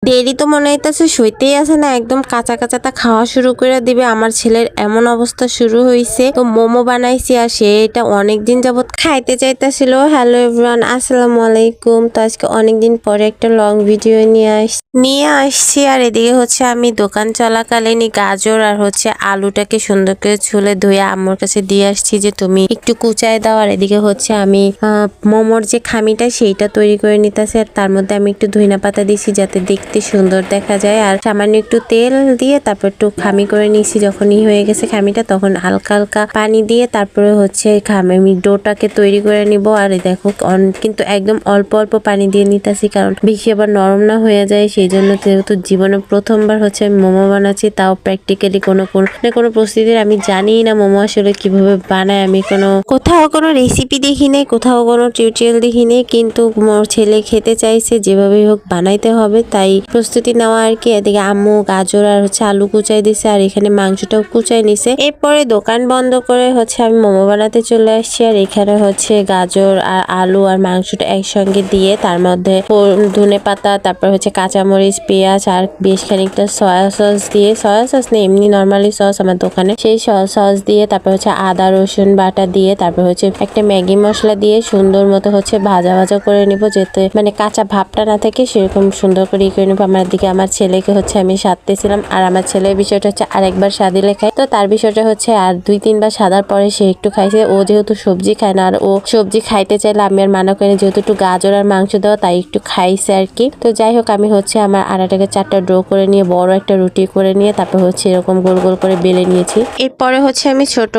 দেরি তো মনে হইতেছে সইতেই আছে না, একদম কাঁচা কাঁচা তা খাওয়া শুরু করে দিবে। আমার ছেলের এমন অবস্থা শুরু হয়েছে, তো মোমো বানাইছি আর সে এটা অনেকদিন যাবত খাইতে চাইতেছিল। হ্যালো এভরিওয়ান, আসসালামু আলাইকুম। তো আজকে অনেকদিন পরে একটা লং ভিডিও নিয়ে আসছি। আর এদিকে হচ্ছে আমি দোকান চলাকালীনই গাজর আর হচ্ছে আলুটাকে সুন্দর করে ছুলে ধুয়ে আম্মুর কাছে দিয়ে আসছি যে তুমি একটু কুচায় দাও। আর এদিকে হচ্ছে আমি মোমোর যে খামিটা সেইটা তৈরি করে নিতেছি, আর তার মধ্যে আমি একটু ধইনা পাতা দিছি যাতে দেখতে সুন্দর দেখা যায়। আর সামান্য একটু তেল দিয়ে তারপর একটু খামি করে নিয়েছি। যখনই হয়ে গেছে খামিটা তখন হালকা হালকা পানি দিয়ে তারপরে হচ্ছে আমি ডোটাকে তৈরি করে নিব। আর দেখো কিন্তু একদম অল্প অল্প পানি দিয়ে নিতেছি, কারণ বেশি আবার নরম না হয়ে যায়। সেই জন্য যেহেতু জীবনে প্রথমবার হচ্ছে আমি মোমো বানাচ্ছি, তাও প্র্যাকটিক্যালি কোনো প্রস্তুতির আমি জানি না মোমো আসলে কিভাবে বানায়। আমি কোথাও কোনো রেসিপি দেখি নেই, কোথাও কোনো টিউটোরিয়াল দেখি নেই, কিন্তু মোর ছেলে খেতে চাইছে, যেভাবে হোক বানাইতে হবে, তাই প্রস্তুতি নেওয়া আর কি। এদিকে আম্মু গাজর আর হচ্ছে আলু কুচাই দিছে, আর এখানে মাংসটাও কুচাই নিছে। এরপরে দোকান বন্ধ করে হচ্ছে আমি মোমো বানাতে চলে আসছি। আর এখানে হচ্ছে গাজর আর আলু আর মাংসটা একসঙ্গে দিয়ে তার মধ্যে ধনে পাতা, তারপর হচ্ছে কাঁচামরিচ, পেঁয়াজ আর বেশ খানিকটা সয়া সস দিয়ে, সয়া সস নেই এমনি নর্মালি সস আমার দোকানে, সেই সস দিয়ে তারপর হচ্ছে আদা রসুন বাটা দিয়ে তারপর হচ্ছে একটা ম্যাগি মশলা দিয়ে সুন্দর মতো হচ্ছে ভাজা ভাজা করে নিব, যাতে মানে কাঁচা ভাবটা না থাকে, সেরকম সুন্দর করে করে নিব। আমার দিকে আমার ছেলেকে হচ্ছে আমি সাধতেছিলাম, আর আমার ছেলের বিষয়টা হচ্ছে আরেকবার সাদিলে খাই, তো তার বিষয়টা হচ্ছে আর 2-3 বার সাদার পরে সে একটু খাইছে। ও যেহেতু সবজি খায় না, আর ও সবজি খাইতে চাইলে আমি আর মানা করি, যেহেতু একটু গাজর আর মাংস দেওয়া, তাই একটু খাইছে আর কি। তো যাই হোক, আমি হচ্ছে আমার আটাটাকে 4টা ড্র করে নিয়ে বড় একটা রুটি করে নিয়ে তারপর হচ্ছে এরকম গোল গোল করে বেলে নিয়েছি। এরপরে হচ্ছে আমি ছোট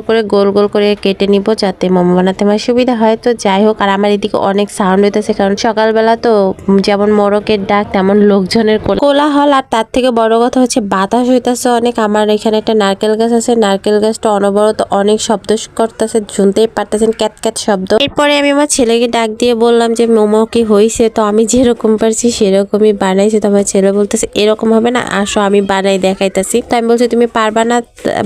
করে গোল গোল করে কেটে নিব, যাতে মোমো বানাতে আমার সুবিধা হয়। তো যাই হোক, আর আমার এদিকে অনেক সাউন্ড হইতেছে, কারণ সকালবেলা তো যেমন মোরগের ডাক তেমন লোকজনের কোলাহল। আর তার থেকে বড় কথা হচ্ছে বাতাস হইতেছে অনেক। আমার এখানে একটা নারকেল গাছ আছে, নারকেল গাছটা অনবরত অনেক শব্দ করতেছে, শুনতেই পারতেছেন ক্যাট ক্যাট শব্দ। এরপরে আমি আমার ছেলেকে ডাক দিয়ে বললাম যে মোমো কি হয়েছে, তো আমি যেরকম পারছি সেরকমই বানাইছি। তো আমার ছেলে বলতেছে এরকম হবে না, আসো আমি বানাই দেখাইতেছি। তো আমি বলছি তুমি পারবা না,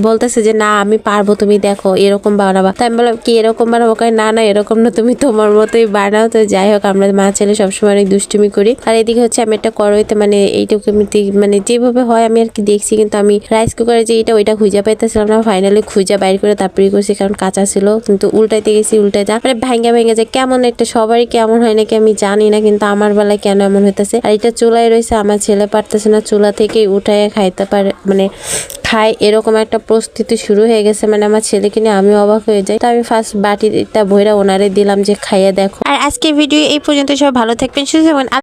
বলতেছে যে না আমি পারবো, তুমি দেখো এরকম বানাবা। তো আমি বললাম কি এরকম বানাবো, না না এরকম না, তুমি তোমার মতোই বানাও। তো যাই হোক, আমরা মা ছেলে সবসময় অনেক দুষ্টুমি করি। আর এদিকে হচ্ছে আমি একটা কড়াইতে মানে এইটুকু মানে যেভাবে হয় আমি আর কি দেখছি, কিন্তু আমি রাইস কুকারে যে ওইটা খুঁজে পাইতেছিলাম না। ফাইনালি খুঁজে বাইর করে তারপরে করছি, কারণ কাঁচা ছিল, কিন্তু উল্টাইতে গেছি উল্টাইটা মানে ভেঙে যায় কেমন একটা। সবারই কেমন হয় নাকি আমি জানি না, কিন্তু আমার বেলায় কেন এমন হইতেছে। আর এটা চুলায় রয়েছে, আমার ছেলে পারতেছে না চুলা থেকেই উঠায় খাইতে পারে, মানে খাই, এরকম একটা প্রস্তুতি শুরু হয়ে গেছে। মানে আমার ছেলেকে নিয়ে আমি অবাক হয়ে যাই। তো আমি ফার্স্ট বাটিটা ভইরা ওনারে দিলাম যে খাইয়ে দেখো। আর আজকে ভিডিও এই পর্যন্ত, সব ভালো থাকবেন, সুস্থ থাকবেন।